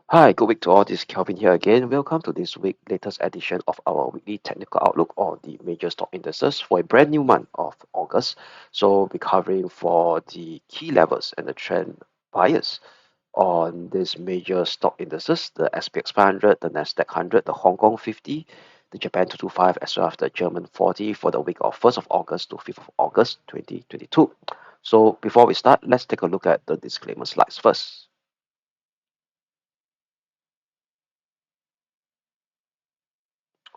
Hi, good week to all. This is Kelvin here again. Welcome to this week's latest edition of our weekly technical outlook on the major stock indices for a brand new month of August. So, we're covering for the key levels and the trend bias on these major stock indices: the SPX 500, the Nasdaq 100, the Hong Kong 50, the Japan 225, as well as the German 40 for the week of 1st of August to 5th of August 2022. So, before we start, let's take a look at the disclaimer slides first.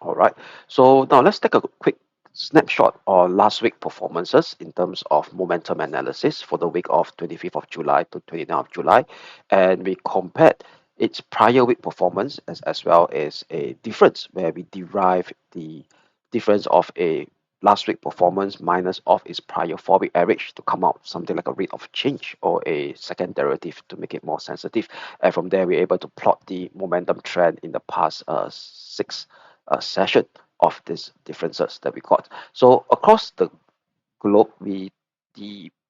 All right. So now let's take a quick snapshot on last week performances in terms of momentum analysis for the week of 25th of July to 29th of July. And we compared its prior week performance as well as a difference where we derive the difference of a last week performance minus of its prior 4 week average to come out something like a rate of change or a second derivative to make it more sensitive. And from there, we're able to plot the momentum trend in the past six session of these differences that we got. So across the globe, the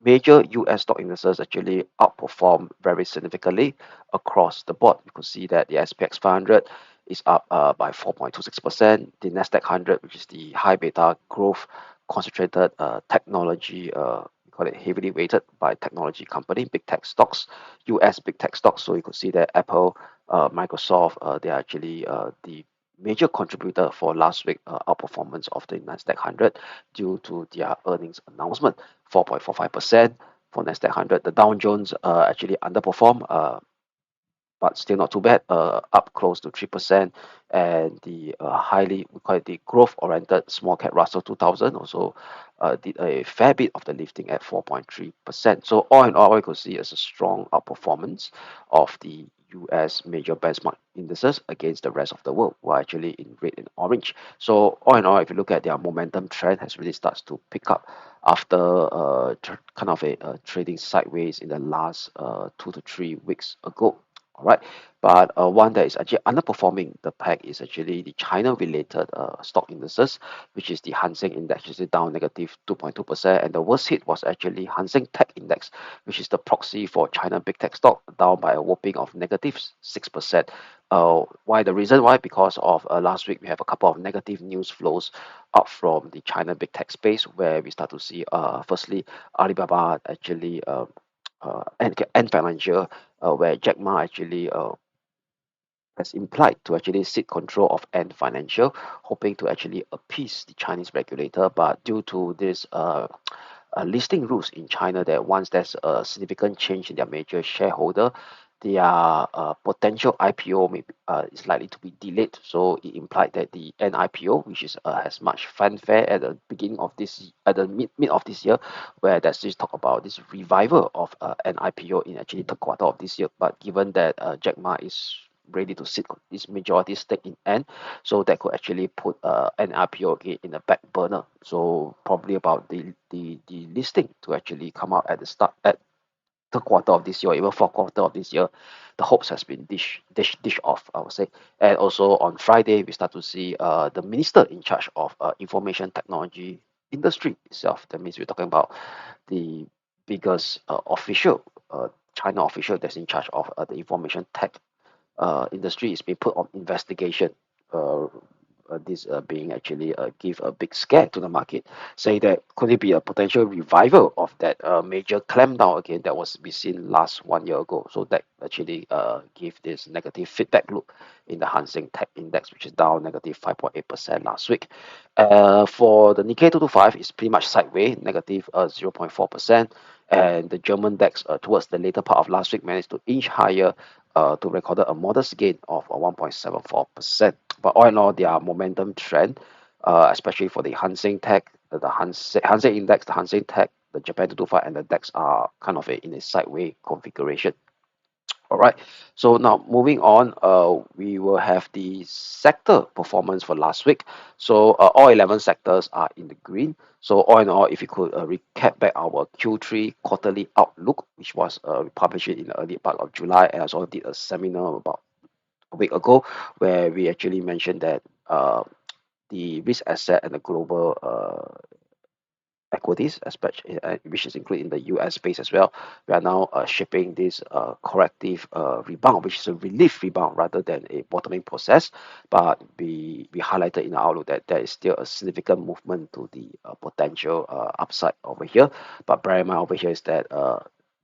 major US stock indices actually outperform very significantly across the board. You could see that the SPX 500 is up by 4.26%. The Nasdaq 100, which is the high beta growth concentrated technology, we call it heavily weighted by technology company, big tech stocks, US big tech stocks. So you could see that Apple, Microsoft, they are actually the major contributor for last week outperformance of the Nasdaq 100 due to their earnings announcement, 4.45% for Nasdaq 100. The Dow Jones actually underperformed, but still not too bad, up close to 3%. And the highly, we call it the growth-oriented small cap Russell 2000 also did a fair bit of the lifting at 4.3%. So all in all, we could see as a strong outperformance of the US major benchmark indices against the rest of the world, who are actually in red and orange. So all in all, if you look at their momentum trend has really starts to pick up after kind of a trading sideways in the last 2 to 3 weeks ago. All right, but one that is actually underperforming the pack is actually the China-related stock indices, which is the Hang Seng Index, which is down negative 2.2%, and the worst hit was actually Hang Seng Tech Index, which is the proxy for China big tech stock, down by a whopping of negative 6%. Why the reason why? Because of last week we have a couple of negative news flows up from the China big tech space, where we start to see firstly Alibaba actually and financial where Jack Ma actually has implied to actually seek control of Ant Financial, hoping to actually appease the Chinese regulator. But due to this listing rules in China, that once there's a significant change in their major shareholder, their potential IPO is likely to be delayed. So it implied that the NIPO, which is has much fanfare at the beginning of this, at the mid of this year, where there's this talk about this revival of an IPO in actually the quarter of this year. But given that Jack Ma is ready to sit on this majority stake in N, so that could actually put an IPO again in the back burner. So probably about the listing to actually come out at the start at third quarter of this year, or even fourth quarter of this year, the hopes has been dish off, I would say. And also on Friday, we start to see the minister in charge of information technology industry itself. That means we're talking about the biggest official, China official that's in charge of the information tech industry is being put on investigation. Uh, this being actually give a big scare to the market, saying that could it be a potential revival of that major clampdown again that was we seen last 1 year ago. So that actually give this negative feedback loop in the Hang Seng Tech Index, which is down negative 5.8% last week. For the Nikkei 225, it's pretty much sideways, negative 0.4%. And the German DAX towards the later part of last week managed to inch higher to record a modest gain of 1.74%. But all in all, their momentum trend, especially for the Hang Seng Tech, the Hang Seng Index, the Hang Seng Tech, the Japan 225, and the DAX are kind of in a sideways configuration. All right. So now moving on, we will have the sector performance for last week. So all 11 sectors are in the green. So all in all, if you could recap back our Q3 quarterly outlook, which was published in the early part of July, and I also did a seminar about a week ago, where we actually mentioned that the risk asset and the global equities, especially which is included in the US space as well. We are now shipping this corrective rebound, which is a relief rebound rather than a bottoming process. But we highlighted in our outlook that there is still a significant movement to the potential upside over here. But bear in mind over here is that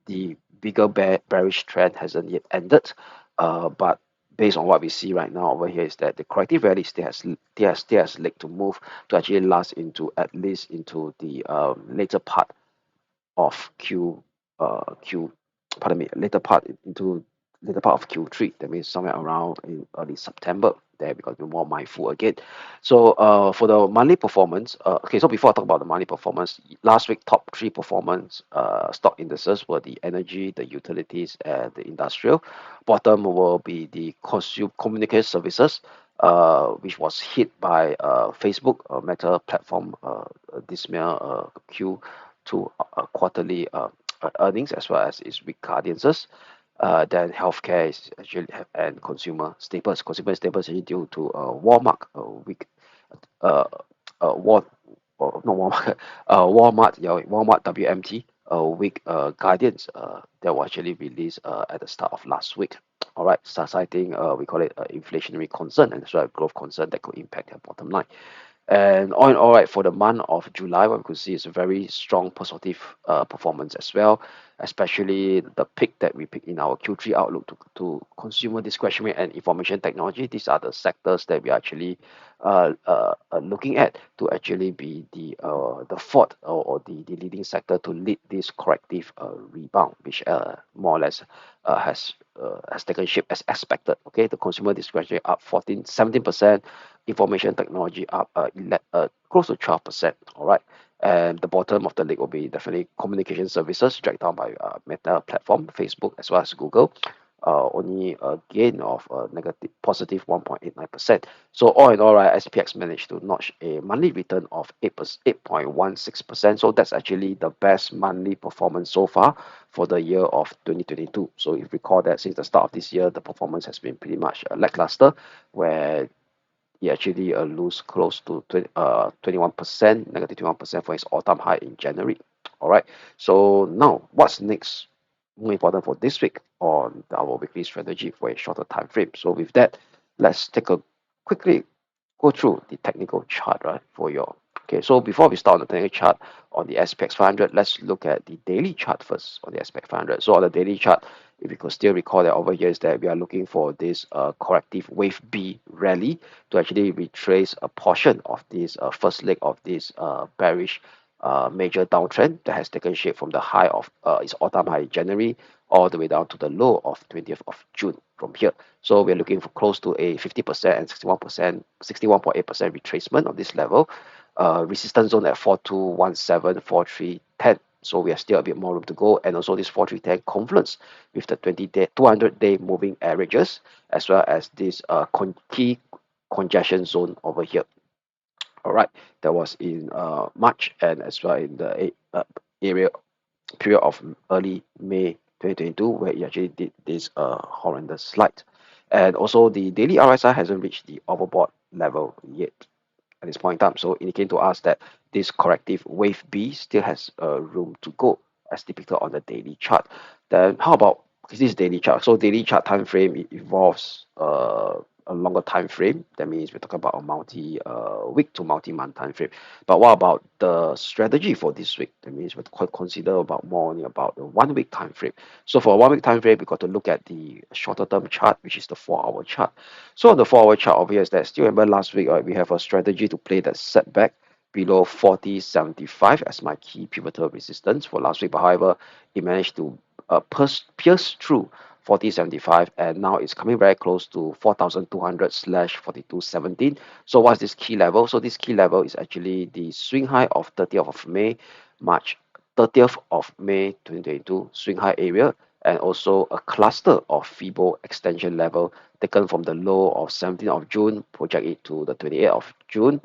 the bigger bearish trend hasn't yet ended. But based on what we see right now over here is that the corrective rally still has leg to move to actually last into at least into the later part of Q, pardon me, later part of Q3. That means somewhere around in early September. There we got to be more mindful again. So for the monthly performance, okay. So before I talk about the monthly performance, last week top three performance stock indices were the energy, the utilities, and the industrial. Bottom will be the consumer communication services, which was hit by Facebook Meta platform dismal Q to quarterly earnings as well as its weak guardiances. Then healthcare is actually and consumer staples. Consumer staples is due to Walmart weak uh, Wal not Walmart Walmart, yeah, Walmart WMT weak guidance that was actually released at the start of last week. All right, citing we call it inflationary concern and as well as growth concern that could impact their bottom line. And all right, for the month of July, what we could see is a very strong positive performance as well, especially the pick that we picked in our Q3 outlook to consumer discretionary and information technology. These are the sectors that we are actually looking at to actually be the fourth or the leading sector to lead this corrective rebound, which more or less has taken shape as expected. Okay, the consumer discretionary up 17%, information technology up close to 12%. All right. And the bottom of the lake will be definitely communication services dragged down by Meta platform, Facebook, as well as Google. Only a gain of negative positive 1.89%. So all in all, right, SPX managed to notch a monthly return of 8.16%. So that's actually the best monthly performance so far for the year of 2022. So if you recall that since the start of this year, the performance has been pretty much lackluster, where he actually lose close to 21%, negative 21% for his all-time high in January. All right. So now, what's next? More important for this week on our weekly strategy for a shorter time frame. So with that, let's take a quickly go through the technical chart, right? For your okay. So before we start on the technical chart on the SPX 500, let's look at the daily chart first on the SPX 500. So on the daily chart, if you could still recall that over here is that we are looking for this corrective wave B rally to actually retrace a portion of this first leg of this bearish major downtrend that has taken shape from the high of its all-time high in January all the way down to the low of 20th of June from here. So we're looking for close to a 50% and 61%, 61.8% retracement of this level. Resistance zone at 4217, 4310. So we have still a bit more room to go. And also this 4310 confluence with the 20-day, 200-day moving averages, as well as this key congestion zone over here. All right, that was in March and as well in the area period of early May 2022, where it actually did this horrendous slide. And also the daily RSI hasn't reached the overbought level yet at this point in time. So indicating to us that this corrective wave B still has room to go as depicted on the daily chart. Then how about this daily chart? So daily chart time frame it involves a longer time frame. That means we're talking about a multi week to multi-month time frame. But what about the strategy for this week? That means we consider about more only about the 1 week time frame. So for a 1 week time frame, we got to look at the shorter term chart, which is the 4-hour chart. So on the 4-hour chart, obvious that still remember last week, right, we have a strategy to play that setback below 40.75 as my key pivotal resistance for last week. But however, it managed to pierce through 40.75 and now it's coming very close to 4,200 slash 42.17. So what's this key level? So this key level is actually the swing high of 30th of May, March 30th of May 2022 swing high area, and also a cluster of Fibo extension level taken from the low of 17th of June, project it to the 28th of June,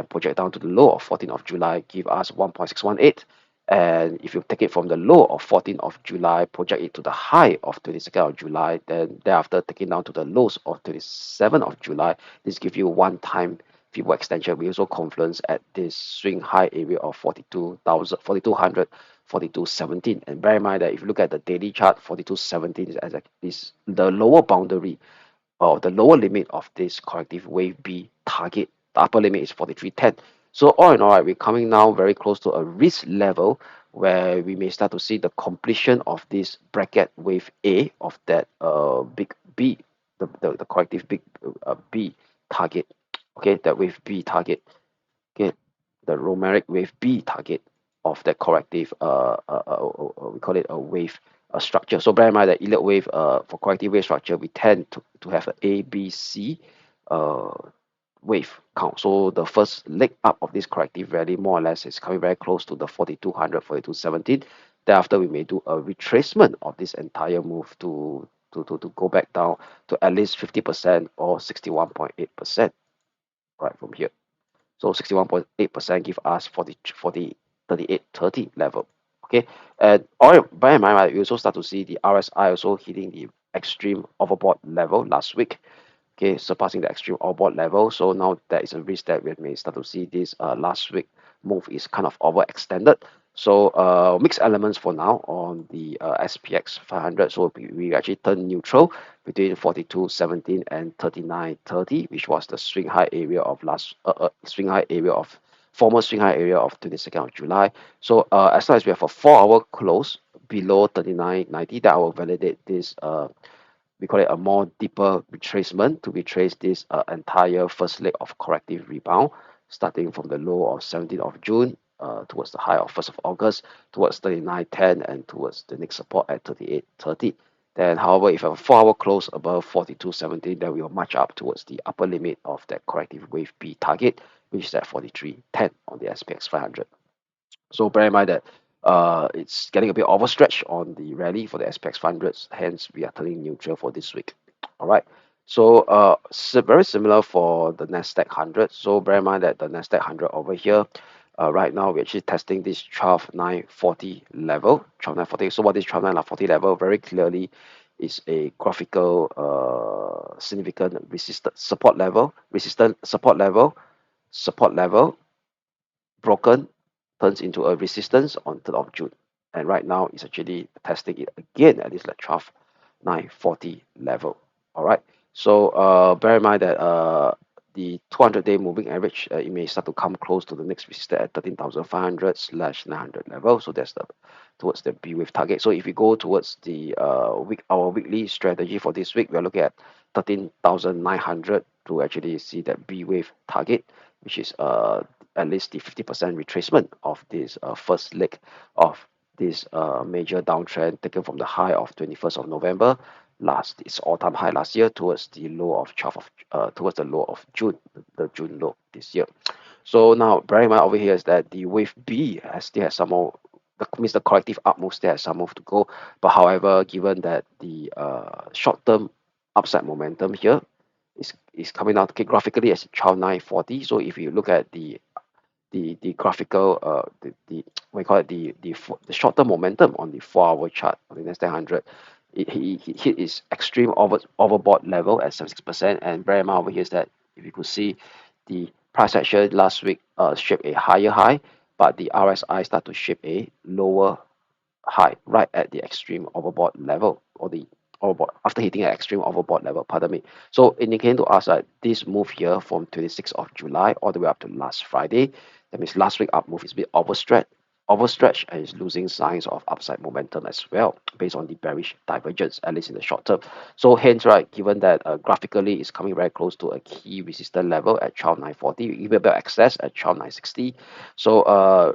project down to the low of 14th of July, give us 1.618. And if you take it from the low of 14th of July, project it to the high of 22nd of July, then thereafter taking down to the lows of 27th of July, this gives you one time feeble extension, we also confluence at this swing high area of 42,000, 4,200, 4217. And bear in mind that if you look at the daily chart, 4217 is the lower boundary or the lower limit of this corrective wave B target. The upper limit is 4310. So all in all, right, we're coming now very close to a risk level where we may start to see the completion of this bracket wave A of that big B, the corrective big B target. Okay, that wave B target. Okay, the Romeric wave B target of that corrective we call it a wave structure. So bear in mind that Elliott wave for corrective wave structure we tend to have an A B C uh, wave count. So the first leg up of this corrective rally more or less is coming very close to the 4200, 4217. Thereafter we may do a retracement of this entire move to go back down to at least 50% or 61.8% right from here. So 61.8% give us 3830 level. Okay, and all by in mind, right, we also start to see the RSI also hitting the extreme overbought level last week. Okay, surpassing the extreme overbought level. So now there is a risk that we may start to see this last week move is kind of overextended. So mixed elements for now on the SPX 500. So we actually turn neutral between 42.17 and 39.30, which was the swing high area of swing high area of former swing high area of 22nd of July. So as long as we have a 4-hour close below 39.90, that will validate this we call it a more deeper retracement to retrace this entire first leg of corrective rebound, starting from the low of 17th of June towards the high of 1st of August, towards 39.10 and towards the next support at 38.30. Then, however, if a 4-hour close above 42.17, then we will march up towards the upper limit of that corrective wave B target, which is at 43.10 on the SPX 500. So bear in mind that it's getting a bit overstretched on the rally for the SPX 500s. Hence, we are turning neutral for this week. All right. So very similar for the Nasdaq 100. So bear in mind that the Nasdaq 100 over here, right now we're actually testing this 12,940 level. 12,940. So what is 12,940 level? Very clearly is a graphical significant resistance support level, support level, broken, turns into a resistance on 3rd of June. And right now it's actually testing it again at this like 12,940 level. All right. So bear in mind that the 200-day moving average, it may start to come close to the next resistance at 13,500/900 level. So that's the towards the B wave target. So if we go towards the our weekly strategy for this week, we're looking at 13,900 to actually see that B wave target, which is at least the 50% retracement of this first leg of this major downtrend taken from the high of 21st of November last its all-time high last year towards the low of 12 of towards the low of June, the June low this year. So now bear in mind over here is that the wave B still has some more means the corrective up move still has some move to go. But however, given that the short-term upside momentum here is coming out okay, graphically as 12,940. So if you look at the graphical the we call it the short-term momentum on the 4-hour chart on the Nasdaq 100, he hit its extreme overbought level at 76%. And bear in mind over here is that if you could see the price action last week shape a higher high, but the RSI start to shape a lower high right at the extreme overbought level or the overbought after hitting an extreme overbought level, pardon me. So indicating to us that this move here from 26th of July all the way up to last Friday, that means last week up move is a bit overstretched and is losing signs of upside momentum as well based on the bearish divergence, at least in the short term. So hence, right, given that graphically it's coming very close to a key resistance level at 12,940, even a bit access at 12,960. So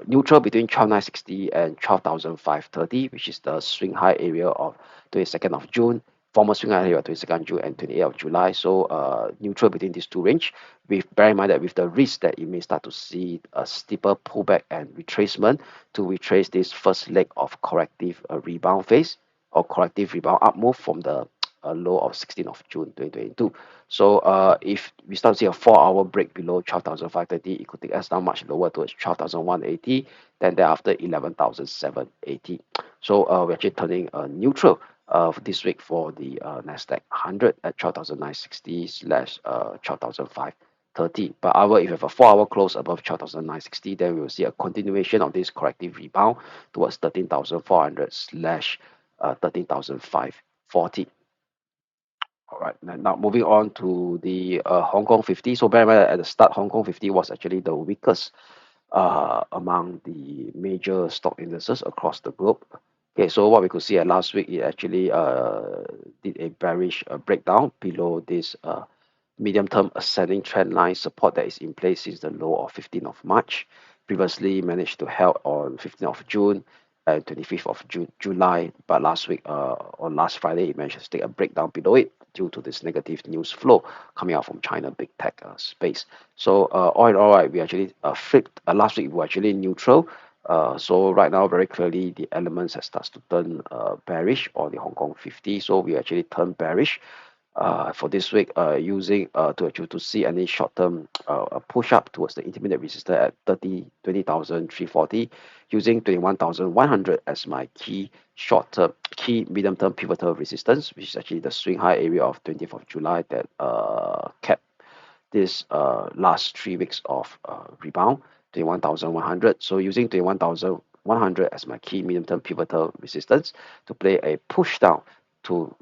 neutral between 12,960 and 12,530, which is the swing high area of 22nd of June, former swing high area of 22nd June and 28th of July. So neutral between these two range. With bear in mind that with the risk that you may start to see a steeper pullback and retracement to retrace this first leg of corrective rebound phase or corrective rebound up move from the low of 16th of June 2022. So if we start to see a 4-hour break below 12,530, it could take us down much lower towards 12,180, then thereafter 11,780. So we're actually turning neutral this week for the Nasdaq 100 at 12,960 slash 12,530. 30. But however, if you have a 4-hour close above 12,960, then we will see a continuation of this corrective rebound towards 13,400 slash 13,540. All right, now moving on to the Hong Kong 50. So bear in mind that at the start, Hong Kong 50 was actually the weakest among the major stock indices across the globe. Okay, so what we could see at last week, it actually did a bearish breakdown below this medium-term ascending trend line support that is in place since the low of 15th of March. Previously managed to held on 15th of June and 25th of July, but last week on last Friday, it managed to take a breakdown below it due to this negative news flow coming out from China big tech space. So all in all, right, we actually flipped. Last week we were actually neutral. So right now, very clearly, the elements have started to turn bearish on the Hong Kong 50. So we actually turned bearish for this week using to see any short-term push up towards the intermediate resistance at 20,340 using 21,100 as my key short-term, key medium-term pivotal resistance, which is actually the swing high area of 20th of July that kept this last 3 weeks of rebound, 21,100. So using 21,100 as my key medium-term pivotal resistance to play a push down to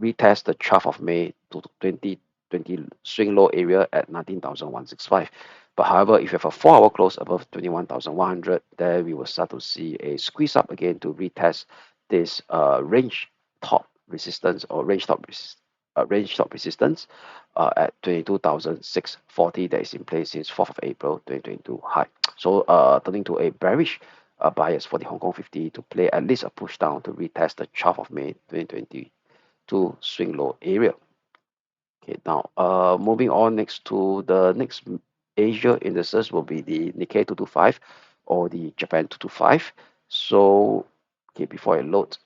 retest the 12th of May to 2020 swing low area at 19,165. But however, if you have a 4-hour close above 21,100, then we will start to see a squeeze up again to retest this range top resistance or range top resistance at 22,640 that is in place since 4th of April 2022 high. So turning to a bearish bias for the Hong Kong 50 to play at least a push down to retest the 12th of May 2022 swing low area. Okay, now moving on next to the next Asia indices will be the Nikkei 225 or the Japan 225. So okay, before it loads,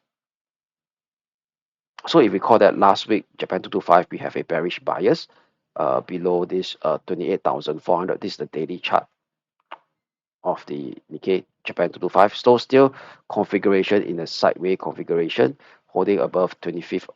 so if we call that last week, Japan 225, we have a bearish bias below this 28,400. This is the daily chart of the Nikkei Japan 225. So still configuration in a sideways configuration, holding above 25th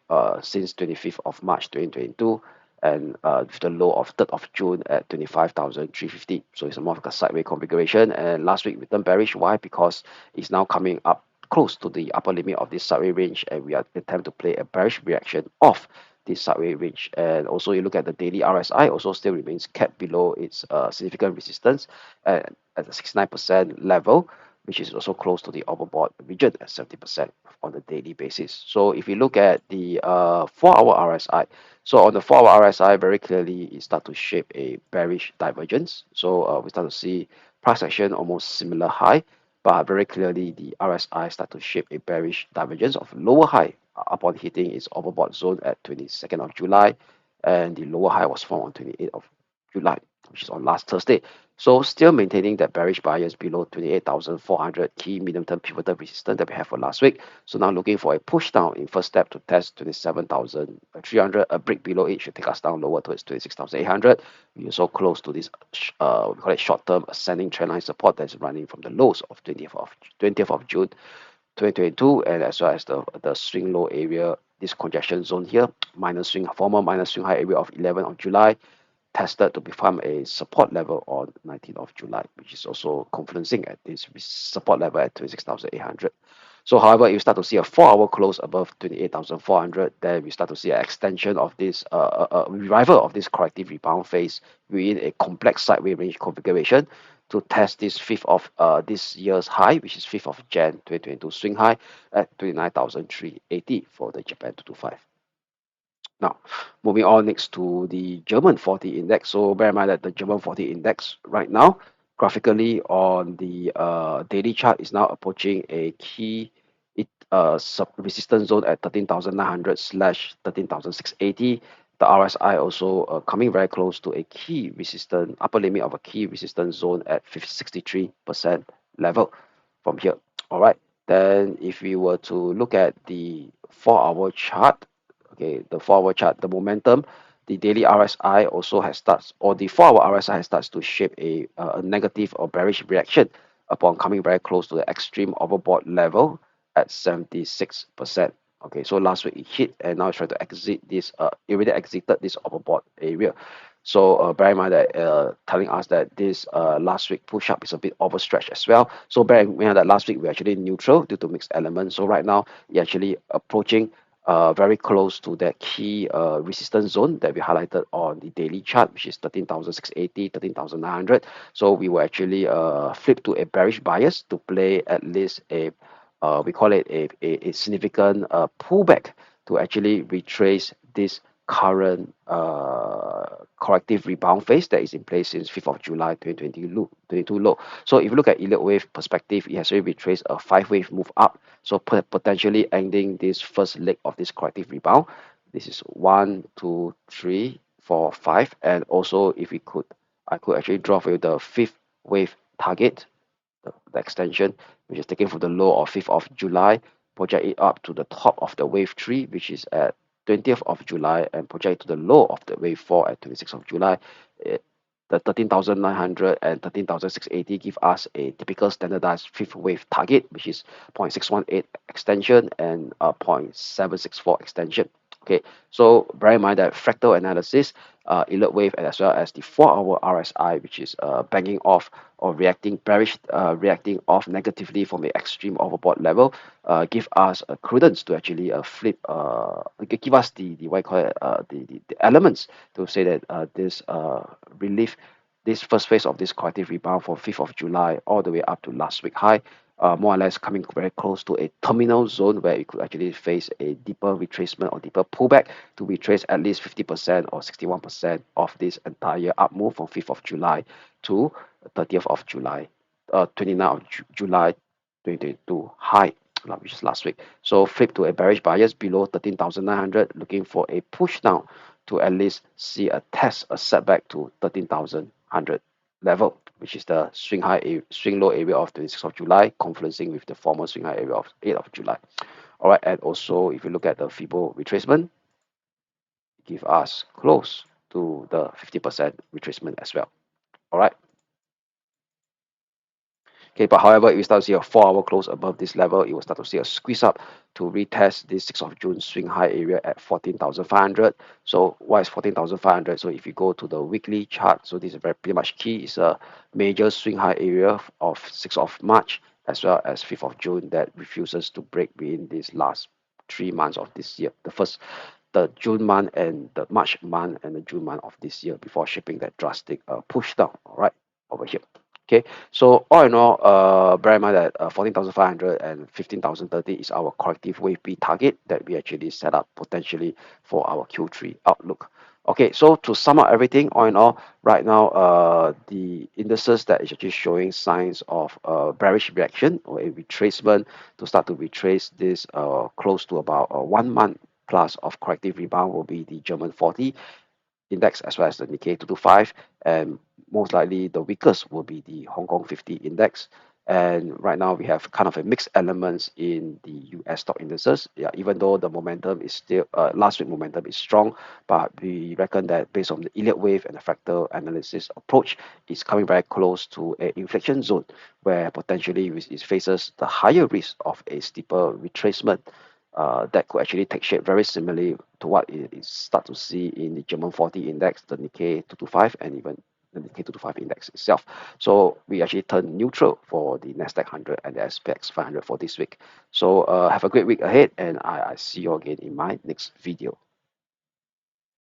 since 25th of March 2022 and with the low of 3rd of June at 25,350. So it's more of a sideways configuration. And last week we turned bearish. Why? Because it's now coming up close to the upper limit of this sideways range, and we are attempt to play a bearish reaction off this sideways range. And also you look at the daily RSI, also still remains capped below its significant resistance at the 69% level, which is also close to the overbought region at 70% on the daily basis. So if you look at the 4-hour RSI, so on the 4-hour RSI, very clearly it start to shape a bearish divergence. So we start to see price action almost similar high, but very clearly the RSI start to shape a bearish divergence of lower high upon hitting its overbought zone at 22nd of July, and the lower high was formed on 28th of July, which is on last Thursday. So still maintaining that bearish bias below 28,400 key medium-term pivotal resistance that we have for last week. So now looking for a push down in first step to test 27,300. A break below it should take us down lower towards 26,800. We are so close to this we call it short-term ascending trendline support that's running from the lows of 20th of June 2022, and as well as the swing low area, this congestion zone here, former minus swing high area of 11th of July, tested to become a support level on 19th of July, which is also confluencing at this support level at 26,800. So however, you start to see a 4-hour close above 28,400, then we start to see an extension of this revival of this corrective rebound phase within a complex sideways range configuration to test this 5th of this year's high, which is 5th of Jan 2022 swing high at 29,380 for the Japan 225. Now, moving on next to the German 40 index. So bear in mind that the German 40 index right now, graphically on the daily chart, is now approaching a key sub resistance zone at 13,900 slash 13,680. The RSI also coming very close to a key resistance, upper limit of a key resistance zone at 63% level from here. All right. Then if we were to look at the 4-hour chart, okay, the 4-hour chart, the momentum, the daily RSI also has starts, or the 4-hour RSI has starts to shape a negative or bearish reaction upon coming very close to the extreme overbought level at 76%. Okay, so last week it hit and now it's trying to exit this, it already exited this overbought area. So bear in mind that telling us that this last week push up is a bit overstretched as well. So bear in mind that last week we're actually neutral due to mixed elements. So right now you're actually approaching very close to that key resistance zone that we highlighted on the daily chart, which is 13,680, 13,900. So we will actually flip to a bearish bias to play at least a we call it a significant pullback to actually retrace this current corrective rebound phase that is in place since 5th of July 2022 low. So if you look at elliott wave perspective, it has already retraced a 5 wave move up. So potentially ending this first leg of this corrective rebound. This is 1, 2, 3, 4, 5. And also if we could, I could actually draw for you the 5th wave target, the extension, which is taken from the low of 5th of July, project it up to the top of the wave 3, which is at 20th of July, and project to the low of the wave 4 at 26th of July. The 13,900 and 13,680 give us a typical standardized 5th wave target, which is 0.618 extension and 0.764 extension. Okay, so bear in mind that fractal analysis, elliott wave, as well as the 4-hour RSI, which is banging off or reacting bearish, reacting off negatively from the extreme overbought level, give us a credence to actually flip, give us the what you call it, the elements to say that this relief, this first phase of this corrective rebound from 5th of July all the way up to last week high, more or less coming very close to a terminal zone where it could actually face a deeper retracement or deeper pullback to retrace at least 50% or 61% of this entire up move from 5th of July to 30th of July, 29th of July 2022 high, which is last week. So flip to a bearish bias below 13,900, looking for a push down to at least see a test, a setback to 13,100 level, which is the swing low area of 26th of July, confluencing with the former swing high area of 8th of July. All right, and also if you look at the Fibo retracement, give us close to the 50% retracement as well. All right. Okay, but however, if we start to see a 4-hour close above this level, it will start to see a squeeze up to retest this 6th of June swing high area at 14,500. So why is 14,500? So if you go to the weekly chart, so this is very pretty much key. It's a major swing high area of 6th of March as well as 5th of June that refuses to break within these last 3 months of this year. The June month and the March month and the June month of this year before shipping that drastic push down, all right, over here. Okay, so all in all, bear in mind that 14,500 and 15,030 is our corrective wave B target that we actually set up potentially for our Q3 outlook. Okay, so to sum up everything, all in all, right now, the indices that is actually showing signs of bearish reaction or a retracement to start to retrace this close to about 1 month plus of corrective rebound will be the German 40 index as well as the Nikkei 225, and most likely the weakest will be the Hong Kong 50 index. And right now we have kind of a mixed elements in the US stock indices. Yeah, even though the momentum is still last week momentum is strong, but we reckon that based on the elliott wave and the fractal analysis approach, it's coming very close to an inflection zone where potentially it faces the higher risk of a steeper retracement that could actually take shape very similarly to what it start to see in the German 40 index, the Nikkei 225, and even the Nikkei 225 index itself. So we actually turn neutral for the Nasdaq 100 and the SPX 500 for this week. So have a great week ahead, and I see you again in my next video.